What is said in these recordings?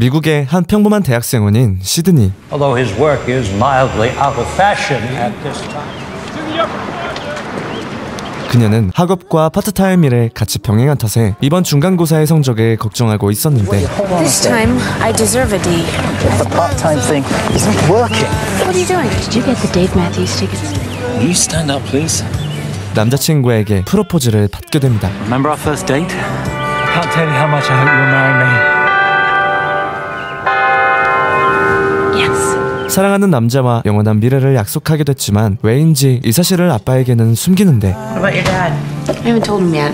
미국의 한 평범한 대학생원인 시드니. Although his work is mildly out of fashion at this time. 그녀는 학업과 파트타임 일을 같이 병행한 탓에 이번 중간고사의 성적을 걱정하고 있었는데 This time, I deserve a D. The part-time thing isn't working. What are you doing? Did you get the Dave Matthews tickets? Will you stand up, please? 남자친구에게 프로포즈를 받게 됩니다. Remember our first date? Can't tell you how much I hope you'll marry me. Yes. 사랑하는 남자와 영원한 미래를 약속하게 됐지만 왜인지 이 사실을 아빠에게는 숨기는데 What about your dad? I haven't told him yet.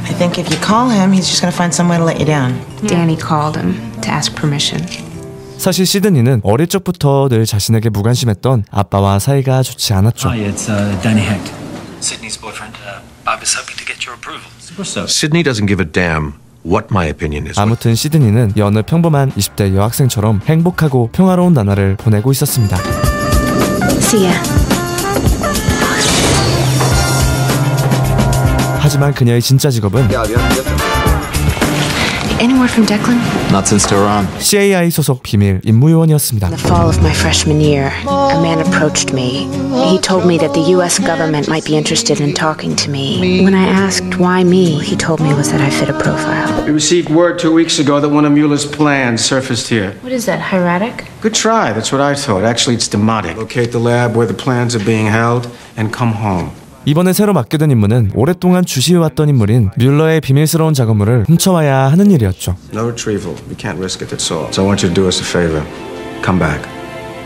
I think if you call him, he's just gonna find some way to let you down. Danny called him to ask permission. 사실 시드니는 어릴 적부터 늘 자신에게 무관심했던 아빠와 사이가 좋지 않았죠. Hi, it's Danny Hecht, Sydney's boyfriend. Bob is hoping to get your approval. Super so. Sydney doesn't give a damn what my opinion is. 아무튼 시드니는 여느 평범한 20대 여학생처럼 행복하고 평화로운 나날을 보내고 있었습니다. See ya. 하지만 그녀의 진짜 직업은 Any word from Declan? Not since Tehran. CAI 소속 비밀 임무요원이었습니다. In the fall of my freshman year, a man approached me. He told me that the U.S. government might be interested in talking to me. When I asked why me, he told me was that I fit a profile. We received word 2 weeks ago that one of Mueller's plans surfaced here. What is that, hieratic? Good try, that's what I thought. Actually, it's demotic. Locate the lab where the plans are being held and come home. 이번에 새로 맡게 된 임무는 오랫동안 주시해왔던 인물인 뮬러의 비밀스러운 작업물을 훔쳐와야 하는 일이었죠. No retrieval. We can't risk it, that's all. So I want you to do us a favor. Come back.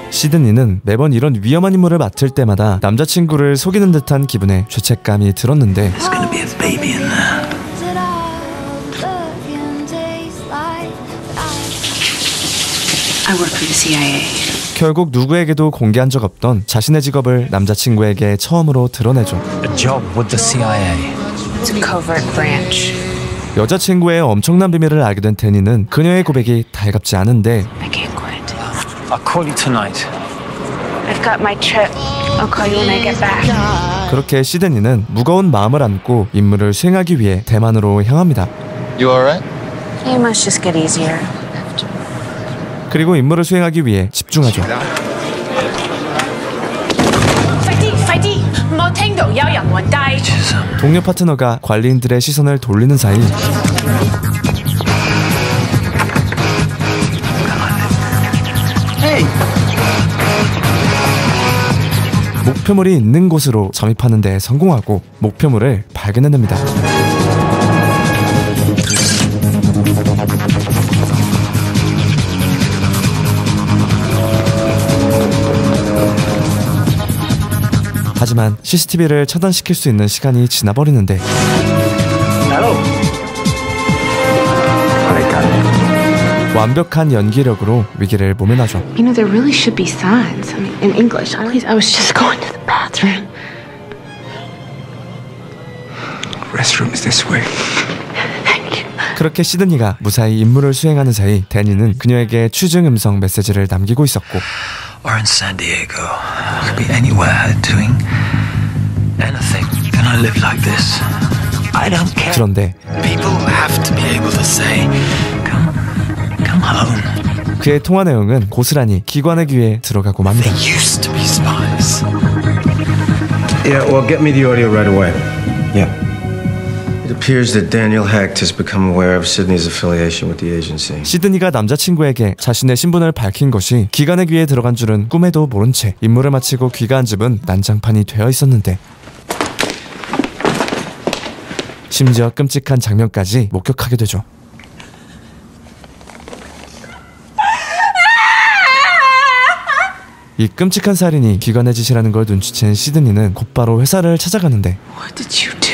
시드니는 매번 이런 위험한 임무를 맡을 때마다 남자친구를 속이는 듯한 기분에 죄책감이 들었는데 There's gonna be a baby in there. I work for the CIA. 결국 누구에게도 공개한 적 없던 자신의 직업을 남자친구에게 처음으로 드러내죠. A job with the CIA. It's a covert branch. 여자친구의 엄청난 비밀을 알게 된 데니는 그녀의 고백이 달갑지 않은데 I can't quit. I'll call you tonight. I've got my trip. I'll call you when I get back. 그렇게 시드니는 무거운 마음을 안고 임무를 수행하기 위해 대만으로 향합니다. You alright? It must just get easier. 그리고 임무를 수행하기 위해 집중하죠. 동료 파트너가 관리인들의 시선을 돌리는 사이 목표물이 있는 곳으로 잠입하는 데 성공하고 목표물을 발견해냅니다. 하지만 CCTV를 차단시킬 수 있는 시간이 지나버리는데 완벽한 연기력으로 위기를 모면하죠. You know, there really should be signs. I mean, in English. Please, I was just going to the bathroom. Restroom is this way. Thank you. 그렇게 시드니가 무사히 임무를 수행하는 사이 데니는 그녀에게 취중 음성 메시지를 남기고 있었고 Or in San Diego. I could be anywhere doing anything. Can I live like this? I don't care. 그런데 People have to be able to say, come home. 그의 통화 내용은 고스란히 기관의 귀에 들어가고 맙니다. They used to be spies. Yeah, well, get me the audio right away. Yeah. It appears that Daniel Hecht has become aware of Sydney's affiliation with the agency. 시드니가 남자친구에게 자신의 신분을 밝힌 것이 기관의 귀에 들어간 줄은 꿈에도 모른 채 임무를 마치고 귀가한 집은 난장판이 되어 있었는데 심지어 끔찍한 장면까지 목격하게 되죠. 이 끔찍한 살인이 기관의 짓이라는 걸 눈치챈 시드니는 곧바로 회사를 찾아가는데 What did you do?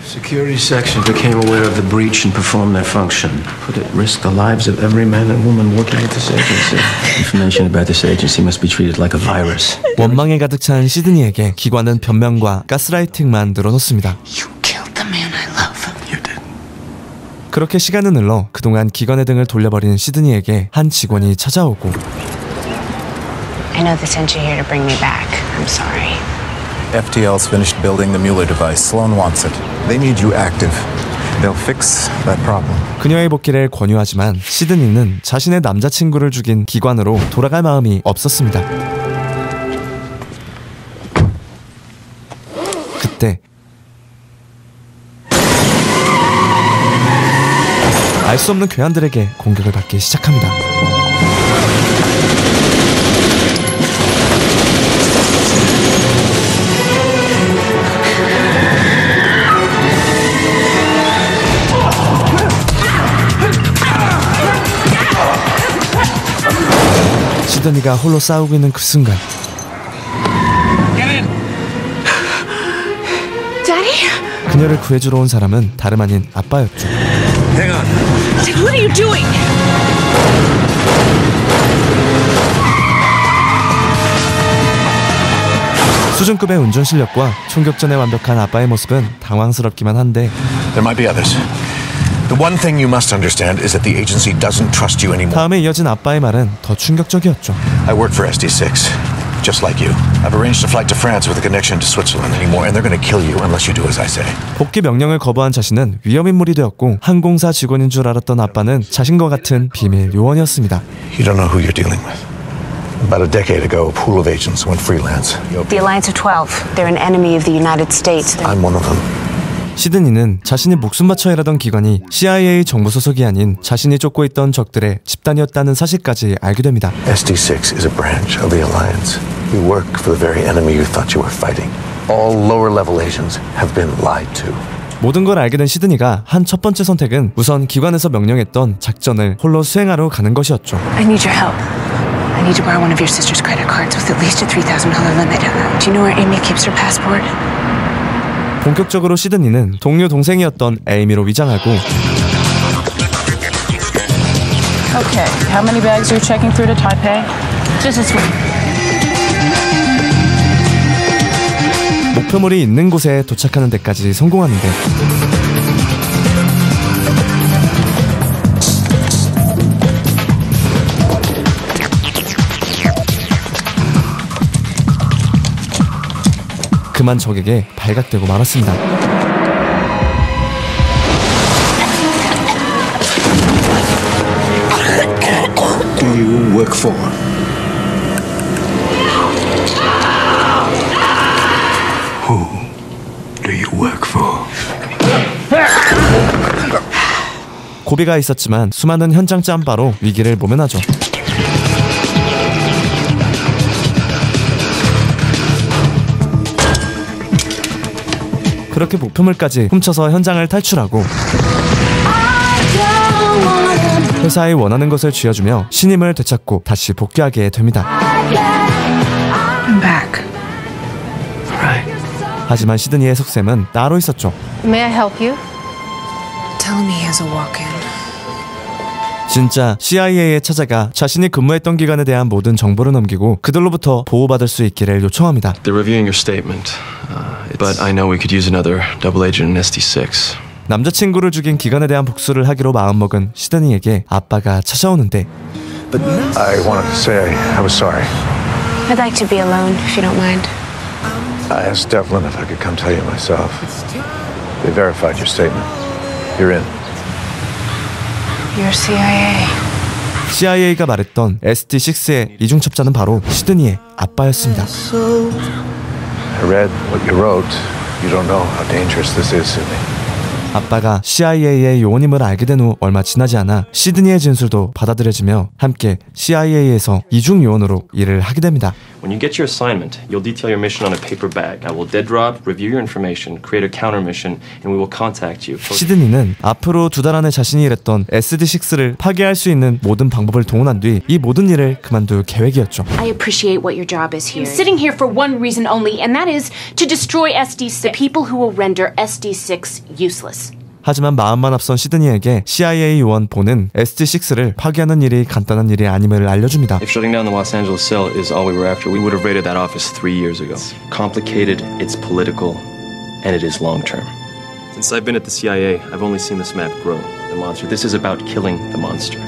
Security section became aware of the breach and performed their function. Put at risk the lives of every man and woman working with this agency. Information about this agency must be treated like a virus. 원망에 가득 찬 시드니에게 기관은 변명과 가스라이팅만 늘어놓습니다. You killed the man I love. You did. 그렇게 시간은 흘러 그동안 기관의 등을 돌려버린 시드니에게 한 직원이 찾아오고 I know they sent you here to bring me back. I'm sorry. FTL's finished building the Mueller device. Sloan wants it. They need you active. They'll fix that problem. 그녀의 복귀를 권유하지만 시드니는 자신의 남자친구를 죽인 기관으로 돌아갈 마음이 없었습니다. 그때 알 수 없는 괴한들에게 공격을 받기 시작합니다. 시드니가 홀로 싸우고 있는 그 순간 그녀를 구해주러 온 사람은 다름 아닌 아빠였죠. Hang on. What are you doing? 수준급의 운전 실력과 총격전에 완벽한 아빠의 모습은 당황스럽기만 한데 There might be others. The one thing you must understand is that the agency doesn't trust you anymore. 다음에 이어진 아빠의 말은 더 충격적이었죠. I work for SD6, just like you. I've arranged a flight to France with a connection to Switzerland anymore, and they're going to kill you unless you do as I say. 복귀 명령을 거부한 자신은 위험인물이 되었고 항공사 직원인 줄 알았던 아빠는 자신과 같은 비밀 요원이었습니다. You don't know who you're dealing with. About a decade ago, a pool of agents went freelance. The Alliance of 12. They're an enemy of the United States. I'm one of them. 시드니는 자신이 목숨 바쳐 일하던 기관이 CIA 정부 소속이 아닌 자신이 쫓고 있던 적들의 집단이었다는 사실까지 알게 됩니다. SD6 is a branch of the Alliance. We work for the very enemy you thought you were fighting. All lower-level agents have been lied to. 모든 걸 알게 된 시드니가 한 첫 번째 선택은 우선 기관에서 명령했던 작전을 홀로 수행하러 가는 것이었죠. I need your help. I need to borrow one of your sister's credit cards with at least a $3,000 limit. Do you know where Amy keeps her passport? 본격적으로 시드니는 동료 동생이었던 에이미로 위장하고 Okay, how many bags are you checking through to Taipei? Just this one. 목표물이 있는 곳에 도착하는 데까지 성공하는데 그만 적에게 발각되고 말았습니다. Do you work for? Who do you work for? 고비가 있었지만 수많은 현장 짬바로 위기를 모면하죠. 그렇게 목표물까지 훔쳐서 현장을 탈출하고 회사에 원하는 것을 쥐어주며 신임을 되찾고 다시 복귀하게 됩니다. I'm back. 하지만 시드니의 속셈은 따로 있었죠. May I help you? Tell him he has a walk-in. 진짜 CIA에 찾아가 자신이 근무했던 기관에 대한 모든 정보를 넘기고 그들로부터 보호받을 수 있기를 요청합니다. They're reviewing your statement, but I know we could use another double agent in SD6. 남자친구를 죽인 기관에 대한 복수를 하기로 마음먹은 시드니에게 아빠가 찾아오는데 I wanted to say I was sorry. I'd like to be alone, if you don't mind. I asked Devlin if I could come tell you myself. They verified your statement. You're in. You're CIA. CIA가 말했던 SD6의 이중첩자는 바로 시드니의 아빠였습니다. I read what you wrote. You don't know how dangerous this is, Sydney. 아빠가 CIA의 요원임을 알게 된 후 얼마 지나지 않아 시드니의 진술도 받아들여지며 함께 CIA에서 이중 요원으로 일을 하게 됩니다. When you get your assignment, you'll detail your mission on a paper bag. I will dead drop, review your information, create a counter mission, and we will contact you. 시드니는 앞으로 2달 안에 자신이 일했던 SD6를 파괴할 수 있는 모든 방법을 동원한 뒤 이 모든 일을 그만둘 계획이었죠. I appreciate what your job is here. I'm sitting here for one reason only, and that is to destroy SD6. People who will render SD6 useless. 하지만 마음만 앞선 시드니에게 CIA 요원 본은 SD6를 파괴하는 일이 간단한 일이 아님을 알려줍니다. If shutting down the Los Angeles cell is all we were after, we would have raided that office 3 years ago. Complicated, it's political, and it is long-term. Since I've been at the CIA, I've only seen this map grow. The monster. This is about killing the monster.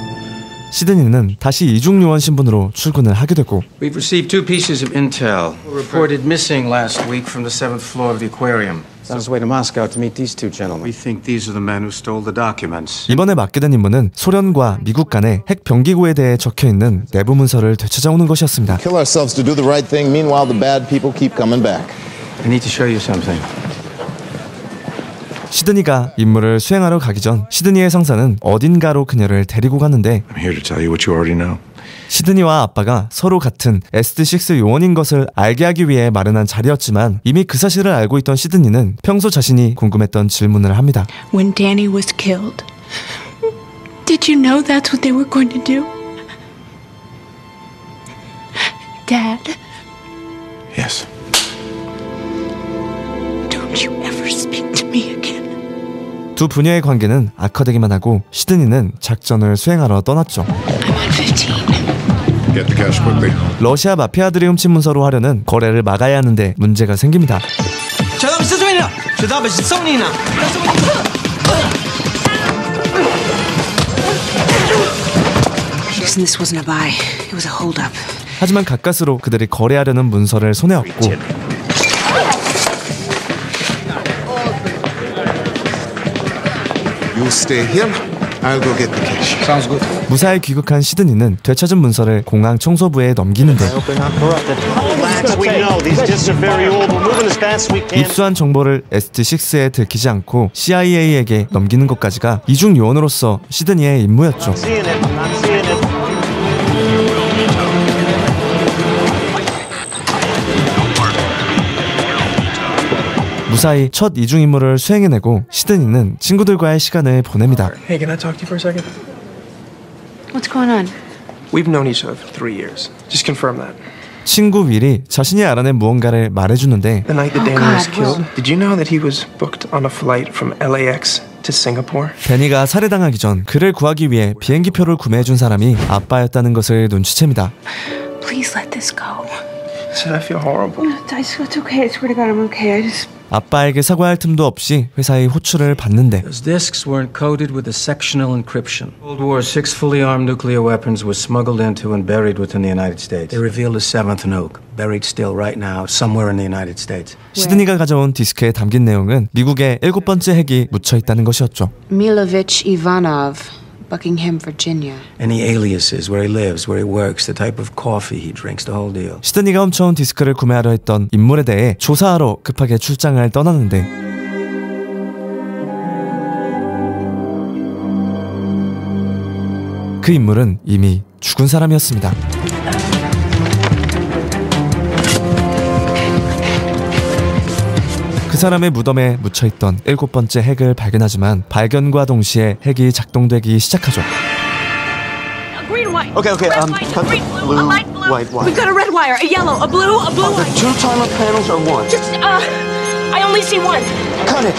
시드니는 다시 이중 요원 신분으로 출근을 하게 되고 We've received 2 pieces of intel reported missing last week from the 7th floor of the aquarium. On his way to Moscow to meet these two gentlemen. We think these are the men who stole the documents. 이번에 맡게 된 임무는 소련과 미국 간의 핵 병기구에 대해 적혀있는 내부 문서를 되찾아오는 것이었습니다. Kill ourselves to do the right thing. Meanwhile, the bad people keep coming back. I need to show you something. 시드니가 임무를 수행하러 가기 전 시드니의 상사는 어딘가로 그녀를 데리고 갔는데 I'm here to tell you what you already know. 시드니와 아빠가 서로 같은 SD6 요원인 것을 알게 하기 위해 마련한 자리였지만 이미 그 사실을 알고 있던 시드니는 평소 자신이 궁금했던 질문을 합니다. When Danny was killed, did you know that's what they were going to do? Dad? Yes. Don't you ever speak to me again. 두 부녀의 관계는 악화되기만 하고 시드니는 작전을 수행하러 떠났죠. I'm on 15. Get the cash quickly. 러시아 마피아들이 훔친 문서로 하려는 거래를 막아야 하는데 문제가 생깁니다. Listen, this wasn't a buy. It was a hold-up. 하지만 가까스로 그들이 거래하려는 문서를 손에 얻고 You stay here. I'll go get the cash. Sounds good. 무사히 귀국한 시드니는 되찾은 문서를 공항 청소부에 넘기는데 입수한 정보를 SD6에 들키지 않고 CIA에게 넘기는 것까지가 이중 요원으로서 시드니의 임무였죠. 무사히 첫 이중 임무를 수행해내고 시드니는 친구들과의 시간을 보냅니다. Hey, can I talk to you for a second? What's going on? We've known each other for 3 years. Just confirm that. 친구 윌이 자신이 알아낸 무언가를 말해주는데 The night that Danny was killed, did you know that he was booked on a flight from LAX to Singapore? 데니가 살해당하기 전 그를 구하기 위해 비행기표를 구매해준 사람이 아빠였다는 것을 눈치챕니다. Please let this go. Said I feel horrible. It's okay. I swear to God, I'm okay. I just... 아빠에게 사과할 틈도 없이 회사의 호출을 받는데 Those discs were encoded with a sectional encryption. World War VI fully armed nuclear weapons were smuggled into and buried within the United States. They revealed a seventh nuke, buried still right now, somewhere in the United States. 시드니가 가져온 디스크에 담긴 내용은 미국의 7번째 핵이 묻혀있다는 것이었죠. Milovich Ivanov, Buckingham, Virginia. Any aliases, where he lives, where he works, the type of coffee he drinks, the whole deal. 시드니가 훔쳐온 디스크를 구매하려 했던 인물에 대해 조사하러 급하게 출장을 떠났는데 그 인물은 이미 죽은 사람이었습니다. 그 사람의 무덤에 묻혀있던 7번째 핵을 발견하지만 발견과 동시에 핵이 작동되기 시작하죠. Okay. Blue, white. We've got a red wire, a yellow, a blue The white. 2 timer panels or 1? Just, I only see one. Cut it.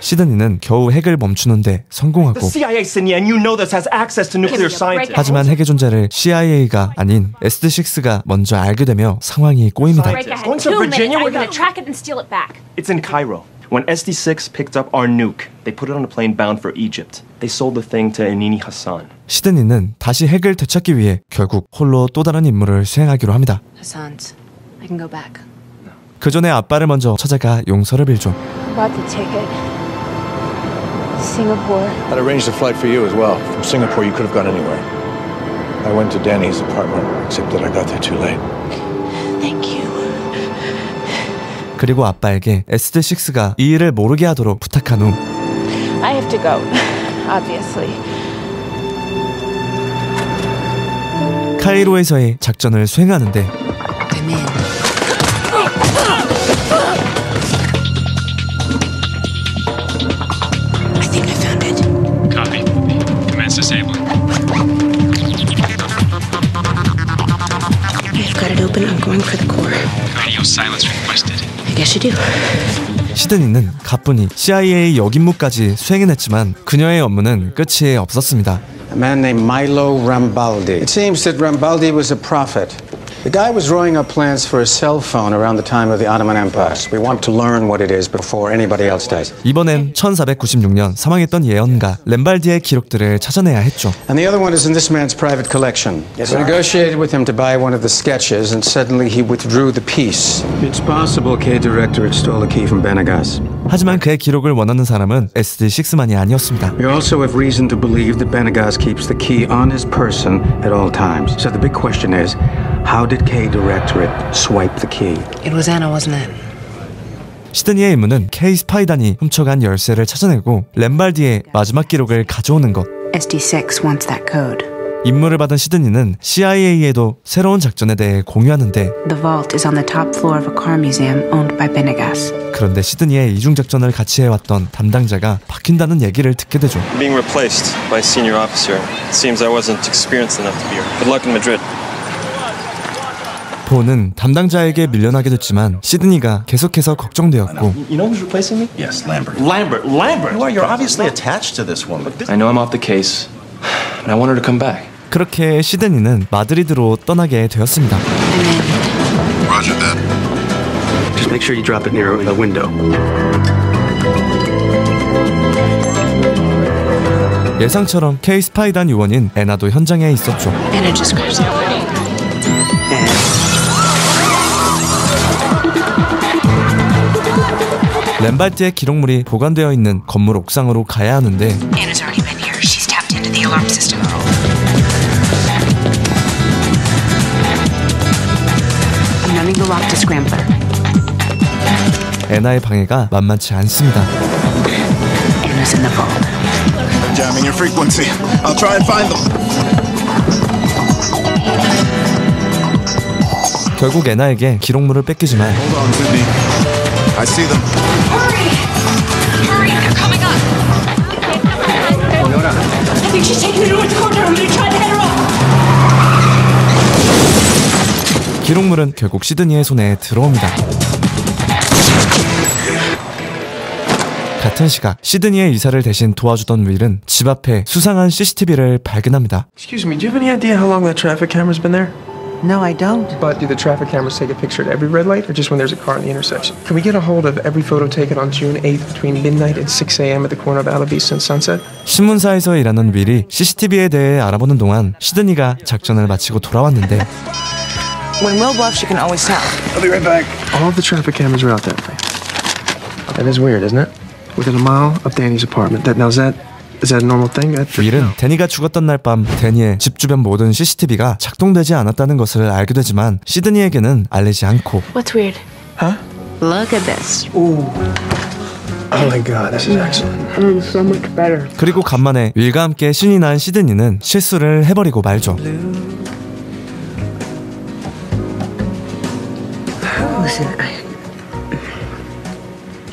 시드니는 겨우 핵을 멈추는데 성공하고 CIA, Sydney, and you know this has access to nuclear scientists. 하지만 핵의 존재를 CIA가 아닌 SD6가 먼저 알게 되며 상황이 꼬입니다. Going to Virginia, we're gonna track it and steal it back. It's in Cairo. When SD6 picked up our nuke, they put it on a plane bound for Egypt. They sold the thing to Enini Hassan. 시드니는 다시 핵을 되찾기 위해 결국 홀로 또 다른 임무를 수행하기로 합니다. Hassan's. I can go back. 그 전에 아빠를 먼저 찾아가 용서를 빌죠. Bought the ticket. Singapore. I'd arranged a flight for you as well. From Singapore, you could have gone anywhere. I went to Danny's apartment, except that I got there too late. Thank you. 그리고 아빠에게 SD6가 이 일을 모르게 하도록 부탁한 후 I have to go, obviously. 카이로에서의 작전을 수행하는데 I'm in. I think I found it. Copy. Commence disabling. I've got it open. I'm going for the core. Radio silence requested. I guess you do. 시드니는 가뿐히 CIA 역임무까지 수행해냈지만 그녀의 업무는 끝이 없었습니다. A man named Milo Rambaldi. It seems that Rambaldi was a prophet. The guy was drawing up plans for a cell phone around the time of the Ottoman Empire. We want to learn what it is before anybody else does. 이번엔 1496년 사망했던 예언가 렘발디의 기록들을 찾아내야 했죠. And the other one is in this man's private collection. Yes, I negotiated with him to buy one of the sketches, and suddenly he withdrew the piece. It's possible K Directorate stole a key from Benegas. 하지만 그의 기록을 원하는 사람은 SD6만이 아니었습니다. We also have reason to believe that Benegas keeps the key on his person at all times. So the big question is, how did K Directorate swipe the key? It was Anna, wasn't it? 시드니의 임무는 K 스파이단이 훔쳐간 열쇠를 찾아내고 렘발디의 마지막 기록을 가져오는 것. SD6 wants that code. 임무를 받은 시드니는 CIA에도 새로운 작전에 대해 공유하는데 The vault is on the top floor of a car museum owned by Benegas. 그런데 시드니의 이중 작전을 같이 해왔던 담당자가 바뀐다는 얘기를 듣게 되죠. Being replaced by a senior officer. It seems I wasn't experienced enough to be here. Good luck in Madrid. 보는 담당자에게 밀려나게 됐지만 시드니가 계속해서 걱정되었고 You know who's replacing me? Yes, Lambert. Lambert! You are. You're obviously attached to this woman. I know I'm off the case, but I want her to come back. 그렇게 시드니는 마드리드로 떠나게 되었습니다. Roger that. Just make sure you drop it near the window. 예상처럼 K 스파이단 요원인 애나도 현장에 있었죠. Anna just grabs it. 렘발디의 기록물이 보관되어 있는 건물 옥상으로 가야 하는데 Anna's already been here. She's tapped into the alarm system. I'm numbing the lock to scrambler. 애나의 방해가 만만치 않습니다. Anna's in the vault. Jamming your frequency. I'll try and find them. 결국 애나에게 기록물을 뺏기지만 Hold on, Sydney. I see them. Hurry! Hurry, they're coming up! I think she's taking the north corner. I'm gonna try to head her off. 기록물은 결국 시드니의 손에 들어옵니다. 같은 시각 시드니의 이사를 대신 도와주던 윌은 집 앞에 수상한 CCTV를 발견합니다. Excuse me, do you have any idea how long that traffic camera's been there? No, I don't. But do the traffic cameras take a picture at every red light or just when there's a car in the intersection? Can we get a hold of every photo taken on June 8th between midnight and 6 a.m. at the corner of Alavista and Sunset? 신문사에서 일하는 윌이 CCTV에 대해 알아보는 동안 시드니가 작전을 마치고 돌아왔는데 When Will bluffs, you can always tell. I'll be right back. All of the traffic cameras are out that way. That is weird, isn't it? Within a mile of Danny's apartment. Is that a normal thing? 윌은 데니가 죽었던 날 밤 데니의 집 주변 모든 CCTV가 작동되지 않았다는 것을 알게 되지만 시드니에게는 알리지 않고 What's weird? Huh? Look at this. Ooh. Oh my god, this is excellent. So much better. 그리고 간만에 윌과 함께 신이 난 시드니는 실수를 해버리고 말죠. Listen,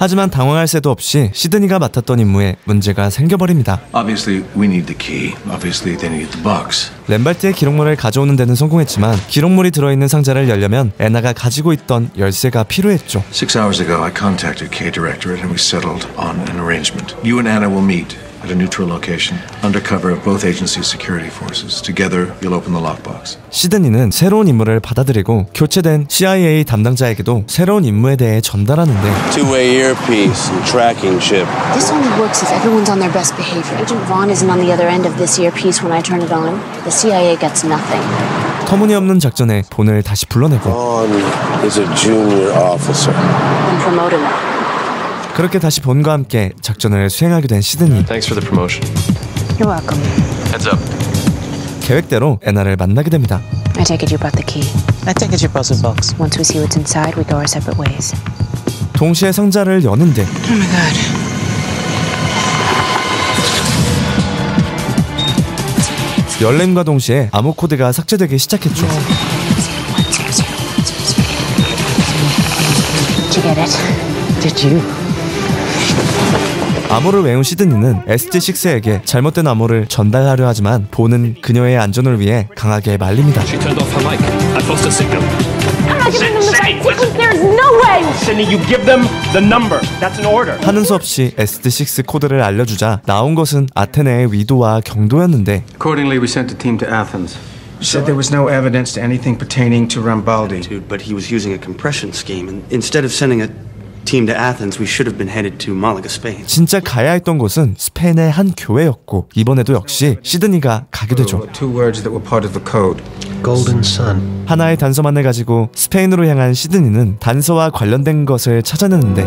하지만 당황할 새도 없이 시드니가 맡았던 임무에 문제가 생겨버립니다. Obviously, we need the key. Obviously, they need the box. 렘발디의 기록물을 가져오는 데는 성공했지만 기록물이 들어있는 상자를 열려면 애나가 가지고 있던 열쇠가 필요했죠. 6 hours ago, I contacted K Directorate and we settled on an arrangement. You and Anna will meet at a neutral location, under cover of both agencies' security forces. Together, you'll open the lockbox. 시드니는 새로운 임무를 받아들이고 교체된 CIA 담당자에게도 새로운 임무에 대해 전달하는데 Two-way earpiece and tracking chip. This only works if everyone's on their best behavior. Agent Vaughn isn't on the other end of this earpiece when I turn it on. The CIA gets nothing. 터무니없는 작전에 본을 다시 불러내고 Vaughn is a junior officer. And promote him. 그렇게 다시 본과 함께 작전을 수행하게 된 시드니. Thanks for the promotion. you're welcome. Heads up. 계획대로 애나를 만나게 됩니다. I take it you brought the key. I take it you brought the box. Once we see what's inside, we go our separate ways. 동시에 상자를 여는데 Oh my god. 열림과 동시에 암호 코드가 삭제되기 시작했죠. Did you get it? Did you? 암호를 외운 시드니는 ST6에게 잘못된 암호를 전달하려 하지만 본은 그녀의 안전을 위해 강하게 말립니다. She turned off her mic. I lost a signal. I'm not giving them the right sequence. There's no way. Sydney, you give them the number. That's an order. 하는 수 없이 ST6 코드를 알려주자 나온 것은 아테네의 위도와 경도였는데 Accordingly, we sent a team to Athens. Said there was no evidence to anything pertaining to Rambaldi. Dude, but he was using a compression scheme, and instead of sending a team to Athens, we should have been headed to Malaga, Spain. 진짜 가야 했던 곳은 스페인의 한 교회였고 이번에도 역시 시드니가 가게 되죠. Two words that were part of the code. Golden Sun. 하나의 단서만을 가지고 스페인으로 향한 시드니는 단서와 관련된 것을 찾아내는데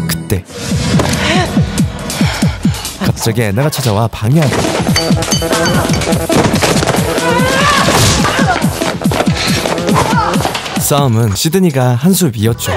그때 갑자기 애나가 찾아와 방해하고 싸움은 시드니가 한 수 위였죠.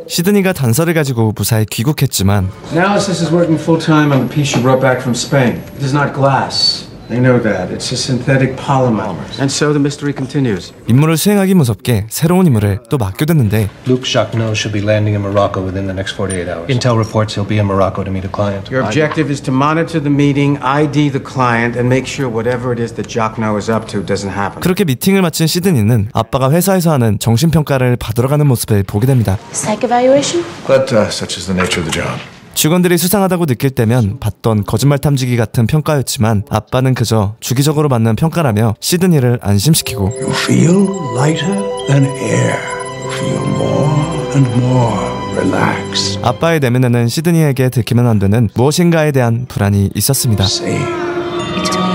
시드니가 단서를 가지고 무사히 귀국했지만 Analysis is working full-time on the piece you brought back from Spain. It is not glass. They know that. It's a synthetic polymer. And so the mystery continues. 임무를 수행하기 무섭게 새로운 임무를 또 맡게 됐는데 Luc Jacquenot should be landing in Morocco within the next 48 hours. Intel reports he'll be in Morocco to meet a client. Your objective is to monitor the meeting, ID the client, and make sure whatever it is that Jacquenot is up to doesn't happen. 그렇게 미팅을 마친 시드니는 아빠가 회사에서 하는 정신평가를 받으러 가는 모습을 보게 됩니다. Psych evaluation? But such is the nature of the job. 직원들이 수상하다고 느낄 때면 받던 거짓말 탐지기 같은 평가였지만 아빠는 그저 주기적으로 받는 평가라며 시드니를 안심시키고 You feel lighter than air. You feel more and more relaxed. 아빠의 내면에는 시드니에게 들키면 안 되는 무엇인가에 대한 불안이 있었습니다. It's only a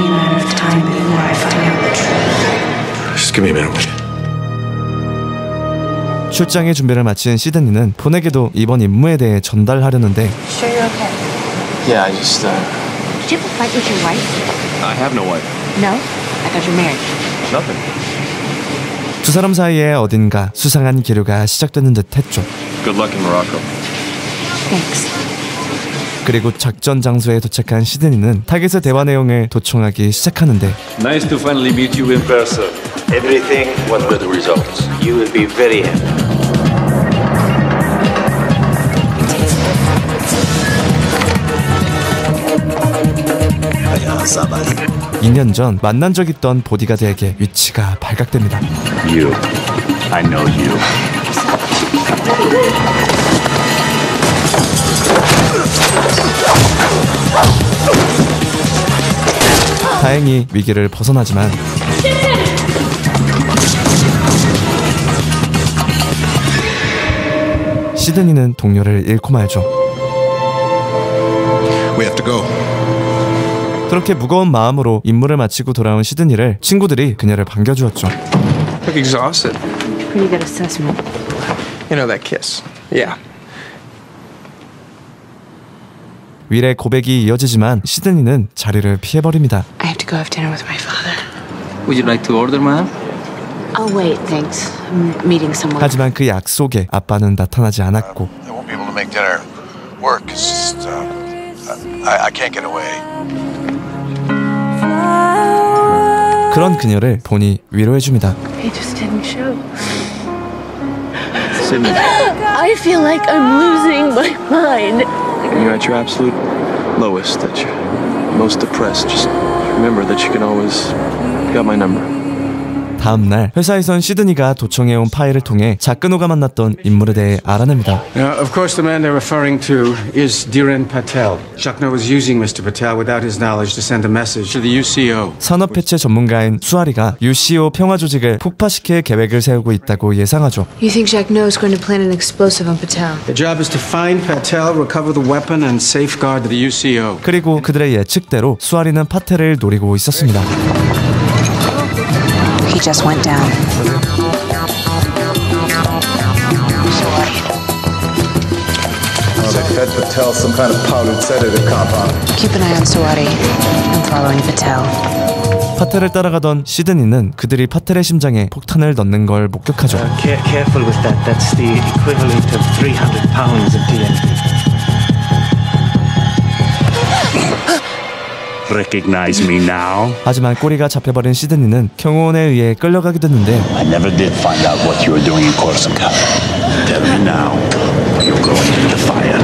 matter of time before I find out the truth. Just give me a minute. 출장의 준비를 마친 시드니는 본에게도 이번 임무에 대해 전달하려는데 Sure you're okay? Yeah, I just, Did you have a fight with your wife? I have no wife. No? I thought you're married. Nothing. 두 사람 사이에 어딘가 수상한 기류가 시작되는 듯 했죠. Good luck in Morocco. Thanks. 그리고 작전 장소에 도착한 시드니는 타겟의 대화 내용을 도청하기 시작하는데 Nice to finally meet you in person. Everything was good results. You will be very happy. 2년 전 만난 적 있던 보디가드에게 위치가 발각됩니다. You. I know you. 다행히 위기를 벗어나지만 시드니는 동료를 잃고 말죠. We have to go. 그렇게 무거운 마음으로 임무를 마치고 돌아온 시드니를 친구들이 그녀를 반겨주었죠. Look exhausted. Pretty good assessment. You know that kiss? Yeah. 윌의 고백이 이어지지만 시드니는 자리를 피해버립니다. I have to go have dinner with my father. Would you like to order, ma'am? I'll wait, thanks. I'm meeting someone. 하지만 그 약속에 아빠는 나타나지 않았고 I won't be able to make dinner work. It's just, I can't get away. 그런 그녀를 보니 위로해줍니다. He just didn't show. Sydney, I feel like I'm losing my mind. When you're at your absolute lowest, that you're most depressed, just remember that you can always, you got my number. 다음날 회사에선 시드니가 도청해온 파일을 통해 자크노가 만났던 인물에 대해 알아냅니다. Now, of course, the man they're referring to is Dhiren Patel. Jacquenot was using Mr. Patel without his knowledge to send a message to the UCO. 산업해체 전문가인 수아리가 UCO 평화 조직을 폭파시킬 계획을 세우고 있다고 예상하죠. You think Jacquenot is going to plant an explosive on Patel? The job is to find Patel, recover the weapon, and safeguard the UCO. 그리고 그들의 예측대로 수아리는 파텔을 노리고 있었습니다. He just went down. They fed Patel some kind of powdered sedative compound. Keep an eye on Sawadi. I'm following Patel. 파텔을 따라가던 시드니는 그들이 파텔의 심장에 폭탄을 넣는 걸 목격하죠. Careful with that. That's the equivalent of 300 pounds of TNT. Recognize me now? 하지만 꼬리가 잡혀버린 시드니는 경호원에 의해 끌려가게 됐는데 I never did find out what you were doing in Corsica. Tell me now, or you're going into the fire.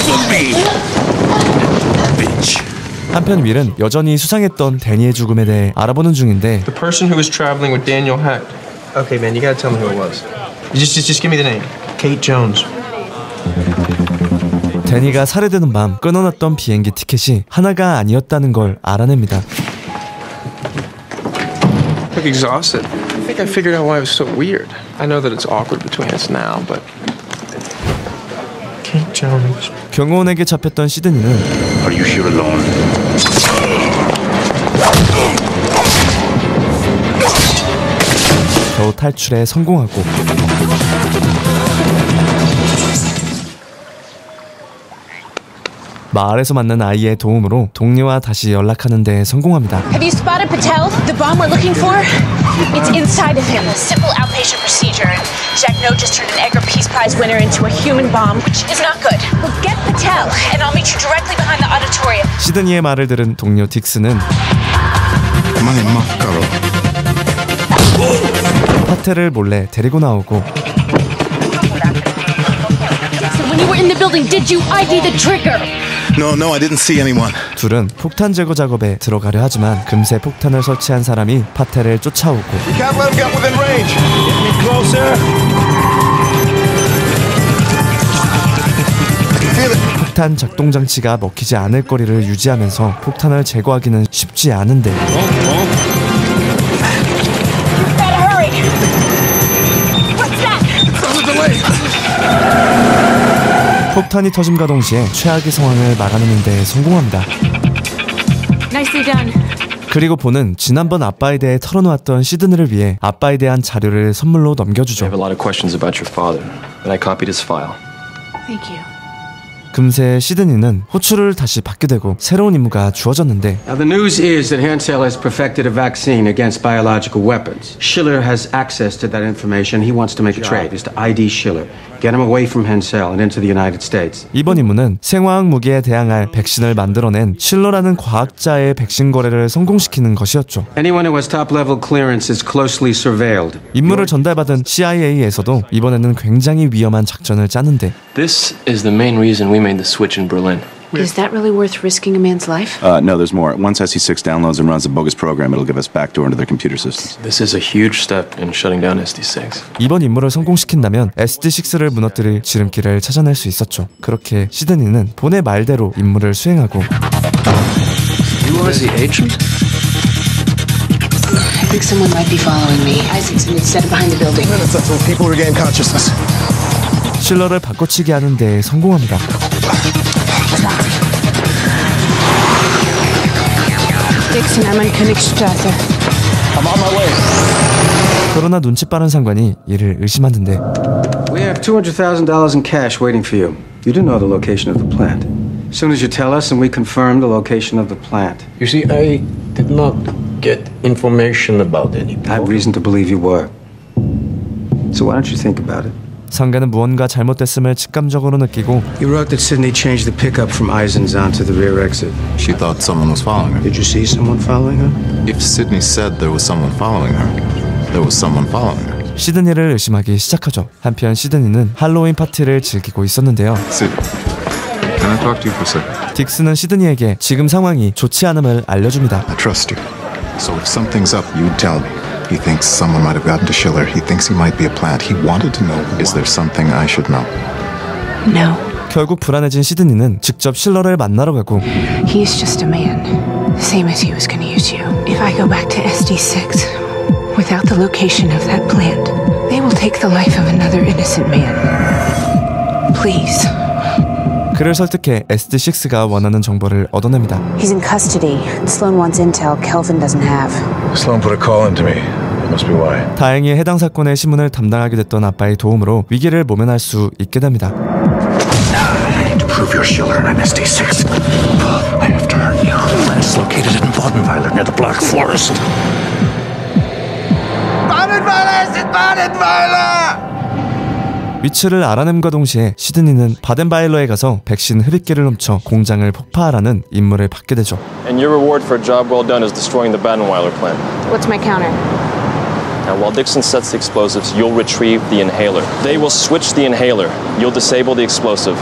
For me, bitch. 한편 윌은 여전히 수상했던 데니의 죽음에 대해 알아보는 중인데 The person who was traveling with Daniel Hecht. Okay, man, you gotta tell me who it was. Just give me the name. Kate Jones. 데니가 살해되는 밤 끊어놨던 비행기 티켓이 하나가 아니었다는 걸 알아냅니다. Look exhausted. I think I figured out why it was so weird. I know that it's awkward between us now, but Kate Jones. 경호원에게 잡혔던 시드니는 Are you sure alone? 겨우 탈출에 성공하고 마을에서 만난 아이의 도움으로 동료와 다시 연락하는 데 성공합니다. Have you spotted Patel, the bomb we're looking for? It's inside of him. A simple outpatient procedure. Jack No just turned an Edgar Peace Prize winner into a human bomb, which is not good. Well, get Patel, and I'll meet you directly behind the auditorium. 시드니의 말을 들은 동료 딕스는 파텔을 몰래 데리고 나오고 So when you were in the building, did you ID the trigger? No, I didn't see anyone. 둘은 폭탄 제거 작업에 들어가려 하지만 금세 폭탄을 설치한 사람이 파텔을 쫓아오고 You can't let him get within range. Get me closer. 폭탄 작동 장치가 먹히지 않을 거리를 유지하면서 폭탄을 제거하기는 쉽지 않은데 Gotta hurry. What's that? There's a delay. 폭탄이 터짐과 동시에 최악의 상황을 막아내는 데 성공합니다. Nicely done. 그리고 보는 지난번 아빠에 대해 털어놓았던 시드니를 위해 아빠에 대한 자료를 선물로 넘겨주죠. I have a lot of questions about your father, and I copied his file. Thank you. 금세 시드니는 호출을 다시 받게 되고 새로운 임무가 주어졌는데 Now, the news is that Hansel has perfected a vaccine against biological weapons. Schiller has access to that information. He wants to make a trade. Is to ID Schiller. Get him away from Hansel and into the United States. 이번 임무는 생화학 무기에 대항할 백신을 만들어낸 실러라는 과학자의 백신 거래를 성공시키는 것이었죠. Anyone who has top-level clearance is closely surveilled. 임무를 전달받은 CIA에서도 이번에는 굉장히 위험한 작전을 짜는데 This is the main reason we made the switch in Berlin. Is that really worth risking a man's life? No, there's more. Once SC6 downloads and runs a bogus program, it'll give us backdoor into their computer systems. This is a huge step in shutting down SD6. 이번 임무를 성공시킨다면 SD6를 무너뜨릴 지름길을 찾아낼 수 있었죠. 그렇게 시드니는 본의 말대로 임무를 수행하고 You are the agent? I think someone might be following me. Isaacson is set behind the building. Minutes until people regain consciousness. 실러를 바꿔치기 하는 데 성공합니다. Dixon, I'm on Königstrasse. I'm on my way. 그러나 눈치 빠른 상관이 이를 의심하는데 We have $200,000 in cash waiting for you. You do know the location of the plant. As soon as you tell us and we confirm the location of the plant. You see, I did not get information about any. I have reason to believe you were. So why don't you think about it? 상가는 무언가 잘못됐음을 직감적으로 느끼고 You wrote that Sydney changed the pickup from Eisen's onto the rear exit. She thought someone was following her. Did you see someone following her? If Sydney said there was someone following her, there was someone following her. 시드니를 의심하기 시작하죠. 한편 시드니는 할로윈 파티를 즐기고 있었는데요. Sydney, can I talk to you for a second? 딕스는 시드니에게 지금 상황이 좋지 않음을 알려줍니다. I trust you. So if something's up, you tell me. He thinks someone might have gotten to Schiller. He thinks he might be a plant. He wanted to know, is there something I should know? No. 결국 불안해진 시드니는 직접 실러를 만나러 가고 He's just a man. Same as he was gonna use you. If I go back to SD6 without the location of that plant, they will take the life of another innocent man. Please. 그를 설득해 SD6가 원하는 정보를 얻어냅니다. He's in custody. Sloan wants intel Kelvin doesn't have. Sloan put a call into me. Must be why. 다행히 해당 사건의 신문을 담당하게 됐던 아빠의 도움으로 위기를 모면할 수 있게 됩니다. I need to prove you're Schiller and I'm SD6. I have to hurt you. The plant's located in Bodenweiler near the Black Forest. Bodenweiler ist in Bodenweiler! 위치를 알아냄과 동시에 시드니는 바덴바일러에 가서 백신 흡입기를 훔쳐 공장을 폭파하라는 임무를 받게 되죠. And your reward for a job well done is destroying the Badenweiler plant. What's my counter? Now, while Dixon sets the explosives, you'll retrieve the inhaler. They will switch the inhaler. You'll disable the explosive.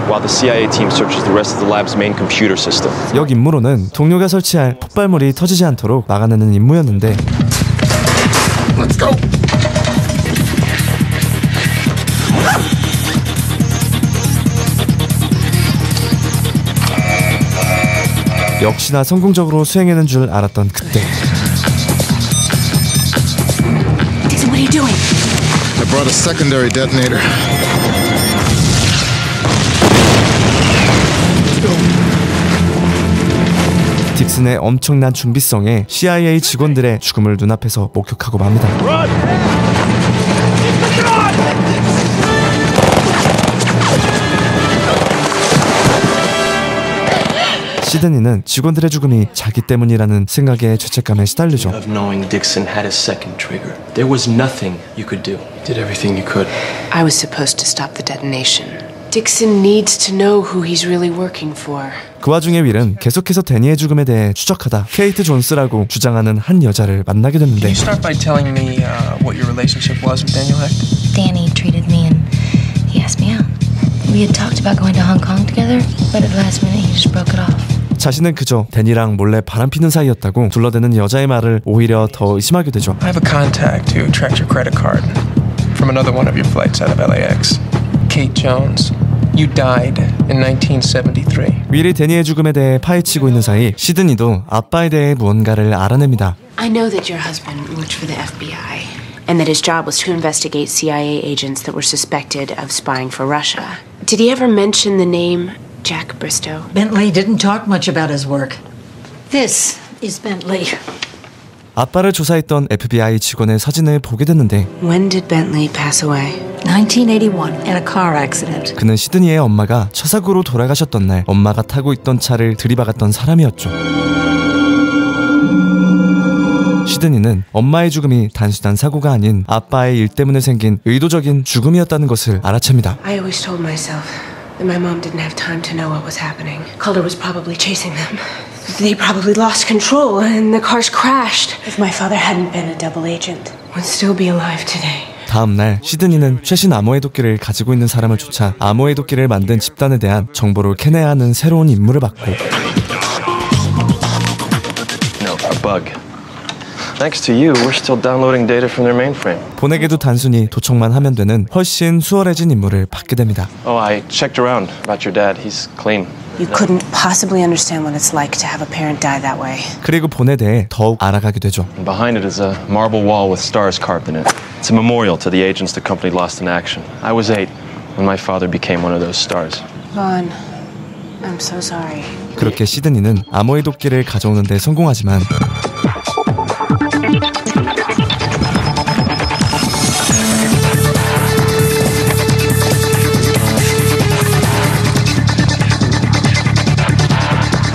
while the CIA team searches the rest of the lab's main computer system. 역 임무로는 동료가 설치할 폭발물이 터지지 않도록 막아내는 임무였는데 Let's go. 역시나 성공적으로 수행하는 줄 알았던 그때 Dixon, what are you doing? I brought a secondary detonator. 딕슨의 엄청난 준비성에 CIA 직원들의 죽음을 눈앞에서 목격하고 맙니다. 시드니는 직원들의 죽음이 자기 때문이라는 생각에 죄책감에 시달리죠. Of knowing Dixon had a second trigger. There was nothing you could do. You did everything you could. I was supposed to stop the detonation. Dixon needs to know who he's really working for. 그 와중에 윌은 계속해서 데니의 죽음에 대해 추적하다 케이트 존스라고 주장하는 한 여자를 만나게 됐는데 Can you start by telling me what your relationship was with Daniel Hecht? Danny treated me and he asked me out. We had talked about going to Hong Kong together, but at the last minute he just broke it off. 자신은 그저 데니랑 몰래 바람피는 사이였다고 둘러대는 여자의 말을 오히려 더 의심하게 되죠. I have a contact who tracked your credit card from another one of your flights out of LAX. Kate Jones. You died in 1973. 윌이 데니의 죽음에 대해 파헤치고 있는 사이 시드니도 아빠에 대해 무언가를 알아냅니다. I know that your husband worked for the FBI and that his job was to investigate CIA agents that were suspected of spying for Russia. Did he ever mention the name Jack Bristow? Bentley didn't talk much about his work. This is Bentley. 아빠를 조사했던 FBI 직원의 사진을 보게 됐는데 When did Bentley pass away? 1981 in a car accident. 그는 시드니의 엄마가 차 사고로 돌아가셨던 날 엄마가 타고 있던 차를 들이박았던 사람이었죠. 시드니는 엄마의 죽음이 단순한 사고가 아닌 아빠의 일 때문에 생긴 의도적인 죽음이었다는 것을 알아챕니다. I always told myself that my mom didn't have time to know what was happening. Calder was probably chasing them. They probably lost control and the cars crashed. If my father hadn't been a double agent, we'd still be alive today. 다음 날 시드니는 최신 암호의 도끼를 가지고 있는 사람을 쫓아 암호의 도끼를 만든 집단에 대한 정보를 캐내야 하는 새로운 임무를 받고 No, a bug. Thanks to you, we're still downloading data from their mainframe. 보내기도 단순히 도청만 하면 되는 훨씬 수월해진 임무를 받게 됩니다. Oh, I checked around about your dad. He's clean. You couldn't possibly understand what it's like to have a parent die that way. 그리고 본에 대해 더욱 알아가게 되죠. And behind it is a marble wall with stars carved in it. It's a memorial to the agents the company lost in action. I was 8 when my father became one of those stars. Vaughn, I'm so sorry. 그렇게 시드니는 암호의 도끼를 가져오는 데 성공하지만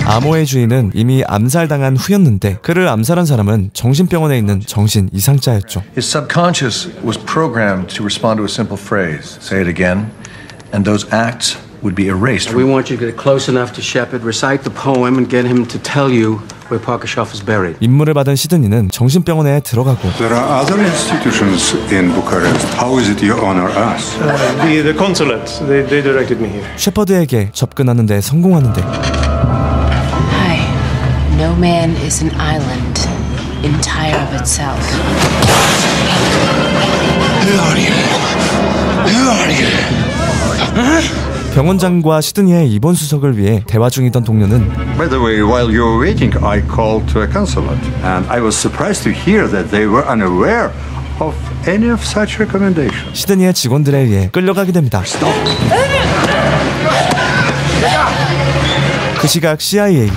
암호의 주인은 이미 암살당한 후였는데 그를 암살한 사람은 정신병원에 있는 정신 이상자였죠. His subconscious was programmed to respond to a simple phrase. Say it again, and those acts would be erased. We want you to get close enough to Shepard, recite the poem, and get him to tell you where Parkashev is buried. 임무를 받은 시드니는 정신병원에 들어가고 There are other institutions in Bucharest. How is it you honor us? The consulate. They directed me here. 셰퍼드에게 접근하는 데 성공하는데 No man is an island entire of itself. Who are you? Who are you? 병원장과 시드니의 입원 수속을 위해 대화 중이던 동료는 By the way, while you were waiting, I called to a consulate, and I was surprised to hear that they were unaware of any of such recommendations. 시드니의 직원들에 의해 끌려가게 됩니다. 그 시각 CIA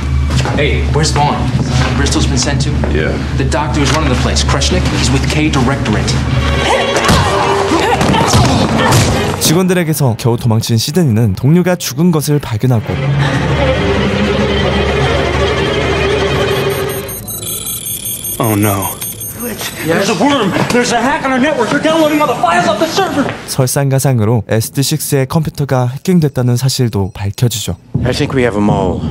Hey, where's Vaughn? Bristol's been sent to? Yeah. The doctor who's running the place, Kreshnik, he's with K Directorate. 직원들에게서 겨우 도망친 시드니는 동료가 죽은 것을 발견하고 Oh no. There's a worm. There's a hack on our network. They're downloading all the files off the server. 설상가상으로 SD6의 컴퓨터가 해킹됐다는 사실도 밝혀지죠. I think we have them all.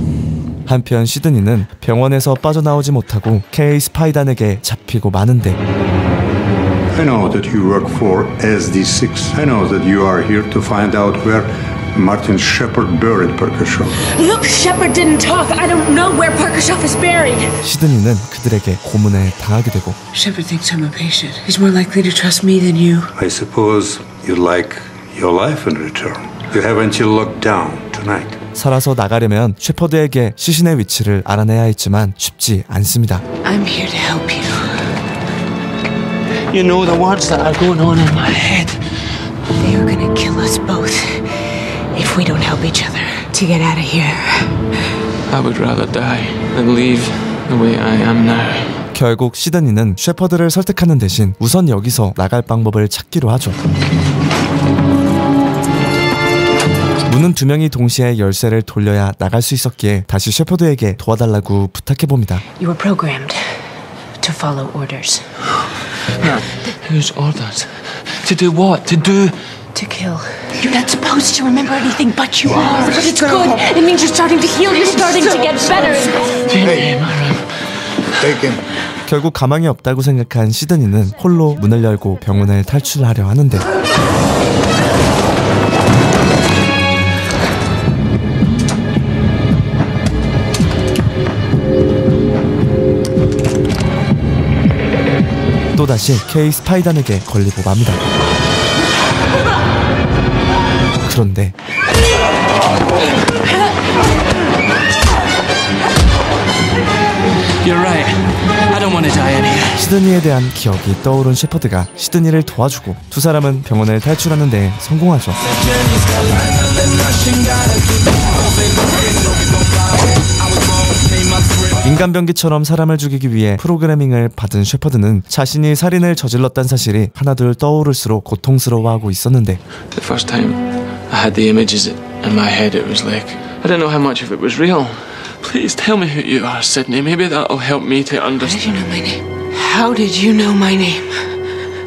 한편 시드니는 병원에서 빠져나오지 못하고 K 스파이단에게 잡히고 마는데 I know that you work for SD6. I know that you are here to find out where Martin Shepard buried Parkashoff. Look, Shepard didn't talk. I don't know where Parkashoff is buried. 시드니는 그들에게 고문에 당하게 되고 Shepard thinks I'm a patient. He's more likely to trust me than you. I suppose you'd like your life in return. You have until lockdown tonight. 살아서 나가려면 셰퍼드에게 시신의 위치를 알아내야 했지만 쉽지 않습니다. I'm here to help you. You know the words that are going on in my head. They are gonna kill us both if we don't help each other to get out of here. I would rather die than leave the way I am now. 결국 시드니는 셰퍼드를 설득하는 대신 우선 여기서 나갈 방법을 찾기로 하죠. 문은 두 명이 동시에 열쇠를 돌려야 나갈 수 있었기에 다시 셰퍼드에게 도와달라고 부탁해봅니다. You were programmed to follow orders. Whose orders? To do what? To kill. You're not supposed to remember anything, but you are. But it's good. It means you're starting to heal. You're starting to get better. 결국 가망이 없다고 생각한 시드니는 홀로 문을 열고 병원을 탈출하려 하는데 또다시 K 스파이단에게 걸리고 맙니다. 그런데 You're right. I don't want to die in here. 시드니에 대한 기억이 떠오른 셰퍼드가 시드니를 도와주고 두 사람은 병원을 탈출하는 데 성공하죠. 인간병기처럼 사람을 죽이기 위해 프로그래밍을 받은 셰퍼드는 자신이 살인을 저질렀다는 사실이 하나둘 떠오를수록 고통스러워하고 있었는데 The first time I had the images in my head, it was like I don't know how much of it was real. Please tell me who you are, Sydney. Maybe that'll help me to understand. How did you know my name?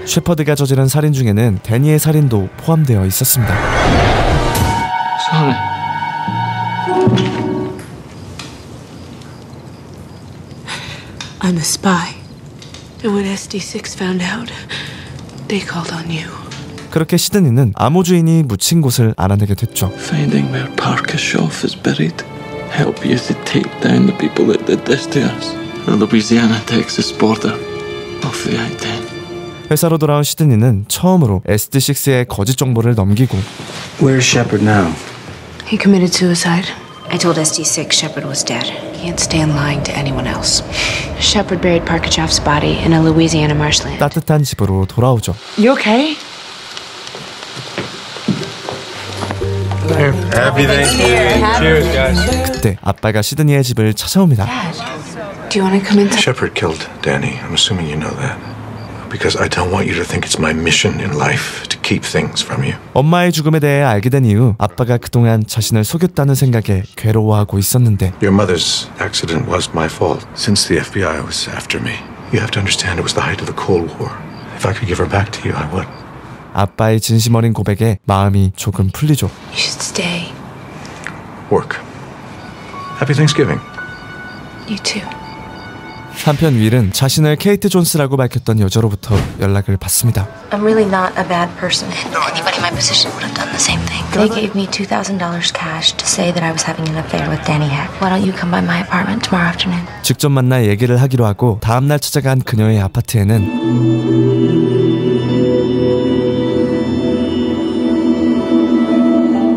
셰퍼드가 저지른 살인 중에는 데니의 살인도 포함되어 있었습니다. Sorry. I'm a spy. And when SD6 found out, they called on you. 그렇게 시드니는 암호 주인이 묻힌 곳을 알아내게 됐죠. Finding where Parkashoff is buried. Help you to take down the people that did this to us. The Louisiana-Texas border off the I-10. 회사로 돌아온 시드니는 처음으로 SD6의 거짓 정보를 넘기고 Where's Shepard now? He committed suicide. I told SD6 Shepard was dead. Can't stand lying to anyone else. Shepard buried Parkashoff's body in a Louisiana marshland. 따뜻한 집으로 돌아오죠. You okay? Happy Thanksgiving. Cheers, guys. 그때 아빠가 시드니의 집을 찾아옵니다. Do you want to come in? Shepard killed Danny. I'm assuming you know that. Because I don't want you to think it's my mission in life to keep things from you. 엄마의 죽음에 대해 알게 된 이후 아빠가 그동안 자신을 속였다는 생각에 괴로워하고 있었는데 Your mother's accident was my fault. Since the FBI was after me, you have to understand it was the height of the Cold War. If I could give her back to you, I would. 아빠의 진심 어린 고백에 마음이 조금 풀리죠. You should stay. Work. Happy Thanksgiving. You too. 한편 윌은 자신을 케이트 존스라고 밝혔던 여자로부터 연락을 받습니다. I'm really not a bad person. Anybody in my position would have done the same thing. They gave me $2,000 cash to say that I was having an affair with Danny Heck. Why don't you come by my apartment tomorrow afternoon? 직접 만나 얘기를 하기로 하고 다음날 찾아간 그녀의 아파트에는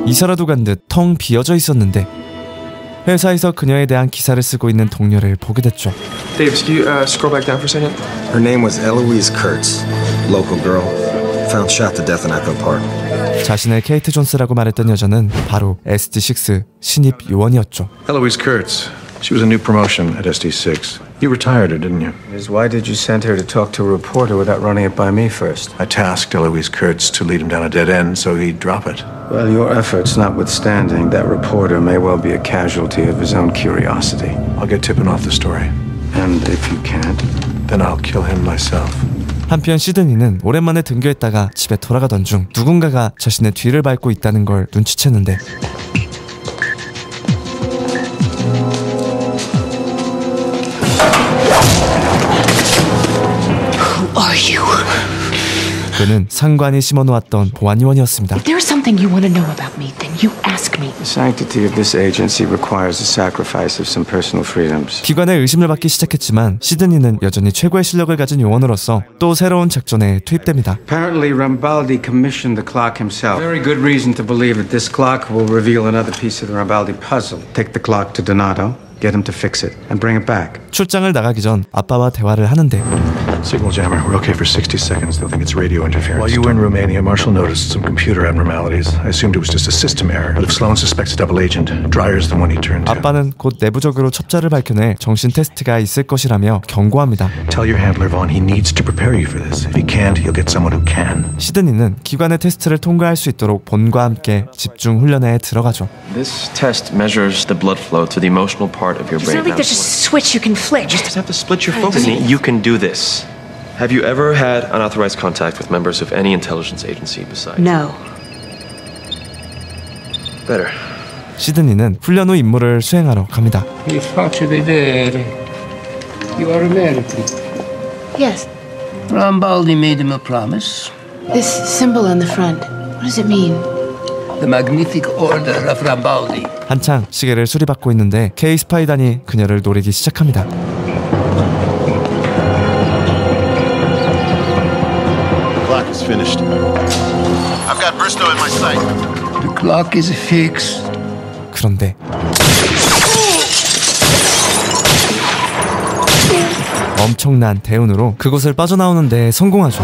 이사라도 간 듯 텅 비어져 있었는데 회사에서 그녀에 대한 기사를 쓰고 있는 동료를 보게 됐죠. Dave, can you scroll back down for a second? Her name was Eloise Kurtz, local girl, found shot to death in Echo Park. 자신을 케이트 존스라고 말했던 여자는 바로 SD6 신입 요원이었죠. Eloise Kurtz. She was a new promotion at SD6. You retired her, didn't you? Why did you send her to talk to a reporter without running it by me first? I tasked Eloise Kurtz to lead him down a dead end so he'd drop it. Well, your efforts notwithstanding, that reporter may well be a casualty of his own curiosity. I'll get Tippin off the story. And if you can't? Then I'll kill him myself. 한편 시드니는 오랜만에 등교했다가 집에 돌아가던 중 누군가가 자신의 뒤를 밟고 있다는 걸 눈치챘는데 그는 상관이 심어놓았던 보안요원이었습니다. If there's something you want to know about me, then you ask me. The sanctity of this agency requires the sacrifice of some personal freedoms. 기관의 의심을 받기 시작했지만 시드니는 여전히 최고의 실력을 가진 요원으로서 또 새로운 작전에 투입됩니다. Apparently, Rambaldi commissioned the clock himself. Very good reason to believe that this clock will reveal another piece of the Rambaldi puzzle. Take the clock to Donato, get him to fix it, and bring it back. 출장을 나가기 전 아빠와 대화를 하는데 Signal jammer. We're okay for 60 seconds. They'll think it's radio interference. While you were in Romania, Marshall noticed some computer abnormalities. I assumed it was just a system error. But if Sloan suspects a double agent, Dryer's the one he turned to. 아빠는 곧 내부적으로 첩자를 밝혀내 정신 테스트가 있을 것이라며 경고합니다. Tell your handler, Vaughn, he needs to prepare you for this. If he can't, he'll get someone who can. 시드니는 기관의 테스트를 통과할 수 있도록 본과 함께 집중 훈련에 들어가죠. This test measures the blood flow to the emotional part of your It's brain. not like there's a switch you can flick. You just have to split your focus. You can do this. Have you ever had unauthorized contact with members of any intelligence agency besides? No. Better. 시드니는 훈련 후 임무를 수행하러 갑니다. Vi faccio vedere. You are American. Yes. Rambaldi made him a promise. This symbol on the front. What does it mean? The Magnific Order of Rambaldi. 한창 시계를 수리받고 있는데 K 스파이단이 그녀를 노리기 시작합니다. Clock is finished. I've got Bristow in my sight. The clock is fixed. 그런데 엄청난 대운으로 그곳을 빠져나오는데 성공하죠.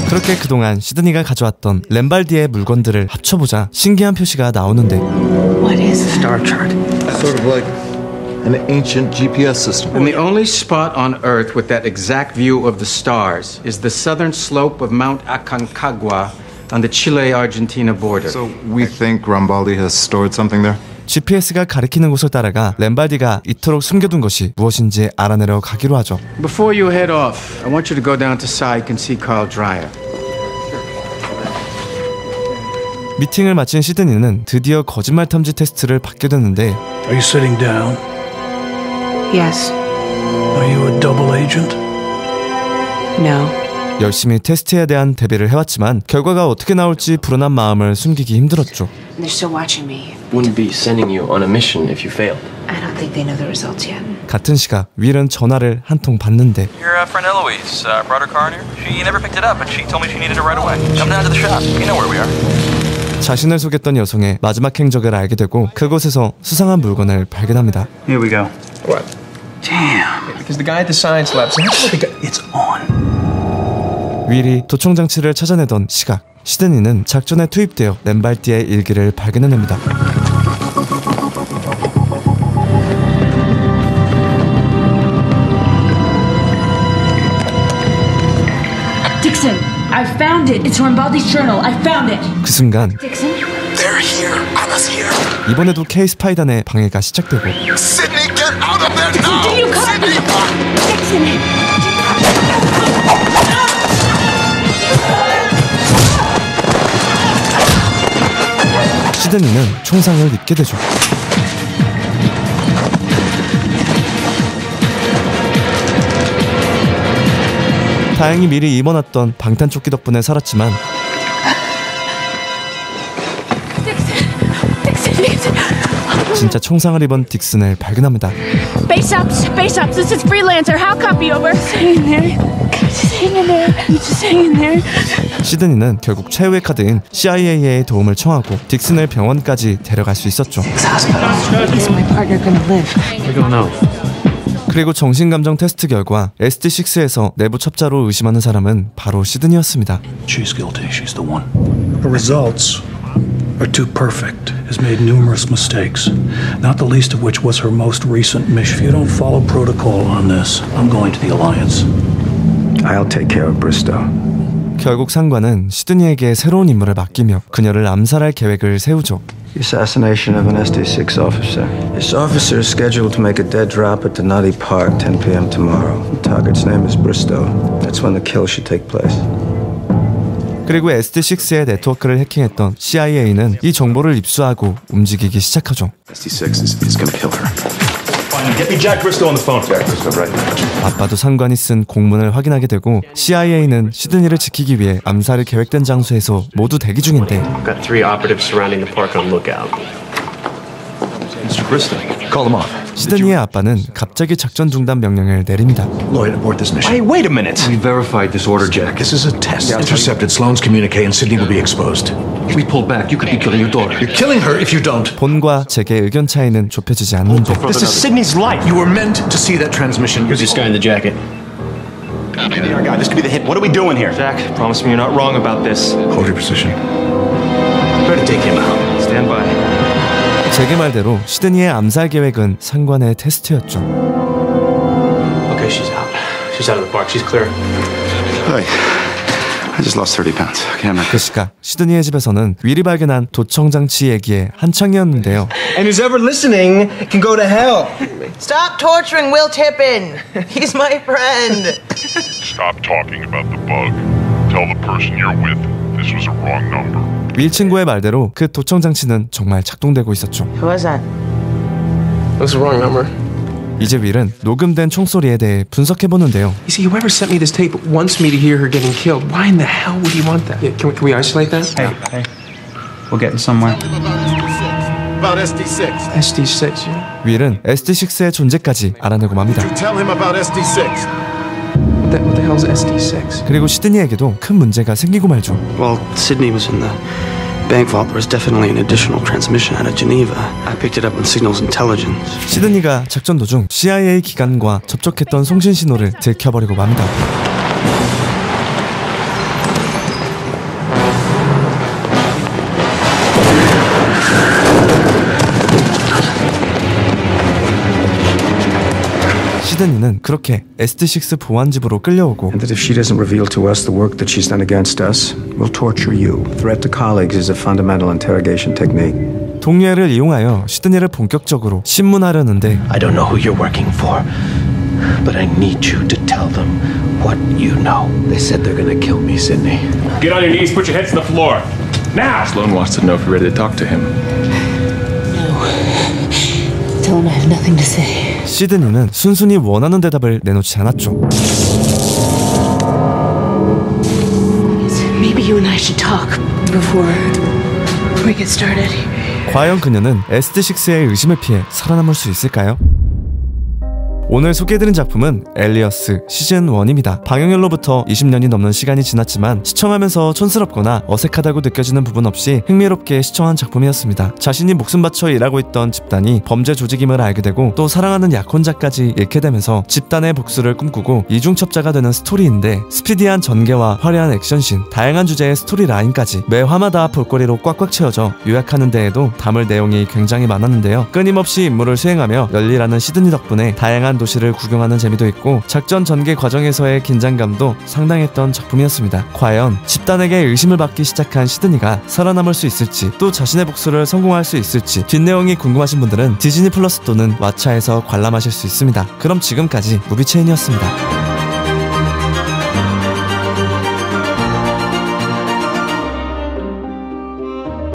그렇게 그동안 시드니가 가져왔던 램발디의 물건들을 합쳐보자 신기한 표시가 나오는데 What is it? Star chart. Sort of like an ancient GPS system. And the only spot on Earth with that exact view of the stars is the southern slope of Mount Aconcagua on the Chile-Argentina border. So we think Rambaldi has stored something there? GPS가 가리키는 곳을 따라가 램발디가 이토록 숨겨둔 것이 무엇인지 알아내려 가기로 하죠. Before you head off, I want you to go down to Psych and see Carl Dreyer. 미팅을 마친 시드니는 드디어 거짓말 탐지 테스트를 받게 되는데 Are you sitting down? Yes. Are you a double agent? No. 열심히 테스트에 대한 대비를 해왔지만 결과가 어떻게 나올지 불안한 마음을 숨기기 힘들었죠. They're still watching me. Wouldn't be sending you on a mission if you failed. I don't think they know the results yet. 같은 시각 윌은 전화를 한 통 받는데 Your friend Eloise brought her car in here. She never picked it up, but she told me she needed it right away. Come down to the shop. You know where we are. 자신을 속였던 여성의 마지막 행적을 알게 되고 그곳에서 수상한 물건을 발견합니다. Here we go. What? Damn. Because the guy at the science lab said, It's on. 윌이 도청 장치를 찾아내던 시각 시드니는 작전에 투입되어 램발디의 일기를 발견해냅니다. Dixon, I found it. It's Rambaldi's journal. I found it. 그 순간 Dixon? They're here. I was here. 이번에도 K 스파이단의 방해가 시작되고 Sydney, get out of there now! Did you come? Dixon! 시드니는 총상을 입게 되죠. 다행히 미리 입어놨던 방탄조끼 덕분에 살았지만 진짜 총상을 입은 딕슨을 발견합니다. Base ops, this is Freelancer. How copy over? Hang in there. Just hang in there. You just hang in there. 시드니는 결국 최후의 카드인 CIA의 도움을 청하고 딕슨을 병원까지 데려갈 수 있었죠. Is my partner gonna live? We don't know. 그리고 정신감정 테스트 결과 SD6에서 내부 첩자로 의심하는 사람은 바로 시드니였습니다. She's guilty. She's the one. Her results are too perfect. Has made numerous mistakes, not the least of which was her most recent mission. If you don't follow protocol on this, I'm going to the Alliance. I'll take care of Bristow. 결국 상관은 시드니에게 새로운 임무를 맡기며 그녀를 암살할 계획을 세우죠. The assassination of an SD6 officer. This officer is scheduled to make a dead drop at Donati Park 10 p.m. tomorrow. The target's name is Bristow. That's when the kill should take place. 그리고 SD6의 네트워크를 해킹했던 CIA는 이 정보를 입수하고 움직이기 시작하죠. SD6 is gonna kill her. Get me Jack Bristow on the phone. Jack Bristow, right. 아빠도 상관이 쓴 공문을 확인하게 되고 CIA는 시드니를 지키기 위해 암살이 계획된 장소에서 모두 대기 중인데 Got 3 operatives surrounding the park on lookout. Mr. Bristow, call them off. 시드니의 아빠는 갑자기 작전 중단 명령을 내립니다. Lloyd, abort this mission. Hey, wait a minute. We verified this order, Jack. This is a test. Intercepted Sloan's communique and Sydney will be exposed. If we pull back, you could be killing your daughter. You're killing her if you don't. 본과 잭의 의견 차이는 좁혀지지 않는데 This is Sydney's life. You were meant to see that transmission. Who's this guy in the jacket? Our guy, this could be the hit. What are we doing here? Jack, promise me you're not wrong about this. Hold your position. Try to take him out. Stand by. 잭의 말대로 시드니의 암살 계획은 상관의 테스트였죠. Okay, she's out. She's out of the park. She's clear. Hey, I just lost 30 pounds. Okay, I'm not. 그 시각 시드니의 집에서는 미리 발견한 도청장치 얘기에 한창이었는데요. And who's ever listening can go to hell. Stop torturing Will Tippin. He's my friend. Stop talking about the bug. Tell the person you're with this was a wrong number. 윌 친구의 말대로 그 도청장치는 정말 작동되고 있었죠. Who was that? What's the wrong number? 이제 윌은 녹음된 총소리에 대해 분석해보는데요. You see, whoever sent me this tape wants me to hear her getting killed. Why in the hell would he want that? Yeah, can we isolate that? Hey, we're getting somewhere. About SD6. SD6, yeah. 윌은 SD6의 존재까지 알아내고 맙니다. Tell him about SD6. What the hell's SD6? 그리고 시드니에게도 큰 문제가 생기고 말죠. While Sydney was in the bank vault, there was definitely an additional transmission out of Geneva. I picked it up on Signals Intelligence. 시드니가 작전 도중 CIA 기관과 접촉했던 송신 신호를 들켜버리고 맙니다. 시드니는 그렇게 SD6 보안집으로 끌려오고 And that if she doesn't reveal to us the work that she's done against us, we'll torture you. Threat to colleagues is a fundamental interrogation technique. 동료애를 이용하여 시드니를 본격적으로 신문하려는데 I don't know who you're working for, but I need you to tell them what you know. They said they're gonna kill me, Sydney. Get on your knees, put your heads to the floor. Now! Sloan wants to know if you're ready to talk to him. No. Tell him I have nothing to say. 시드니는 순순히 원하는 대답을 내놓지 않았죠. Maybe you and I should talk before we get started. 과연 그녀는 SD6의 의심을 피해 살아남을 수 있을까요? 오늘 소개해드린 작품은 엘리어스 시즌1입니다. 방영일로부터 20년이 넘는 시간이 지났지만 시청하면서 촌스럽거나 어색하다고 느껴지는 부분 없이 흥미롭게 시청한 작품이었습니다. 자신이 목숨 바쳐 일하고 있던 집단이 범죄 조직임을 알게 되고 또 사랑하는 약혼자까지 잃게 되면서 집단의 복수를 꿈꾸고 이중첩자가 되는 스토리인데 스피디한 전개와 화려한 액션씬, 다양한 주제의 스토리 라인까지 매 화마다 볼거리로 꽉꽉 채워져 요약하는 데에도 담을 내용이 굉장히 많았는데요. 끊임없이 임무를 수행하며 열일하는 시드니 덕분에 다양한 도시를 구경하는 재미도 있고 작전 전개 과정에서의 긴장감도 상당했던 작품이었습니다. 과연 집단에게 의심을 받기 시작한 시드니가 살아남을 수 있을지 또 자신의 복수를 성공할 수 있을지 뒷내용이 궁금하신 분들은 디즈니 플러스 또는 왓챠에서 관람하실 수 있습니다. 그럼 지금까지 무비체인이었습니다.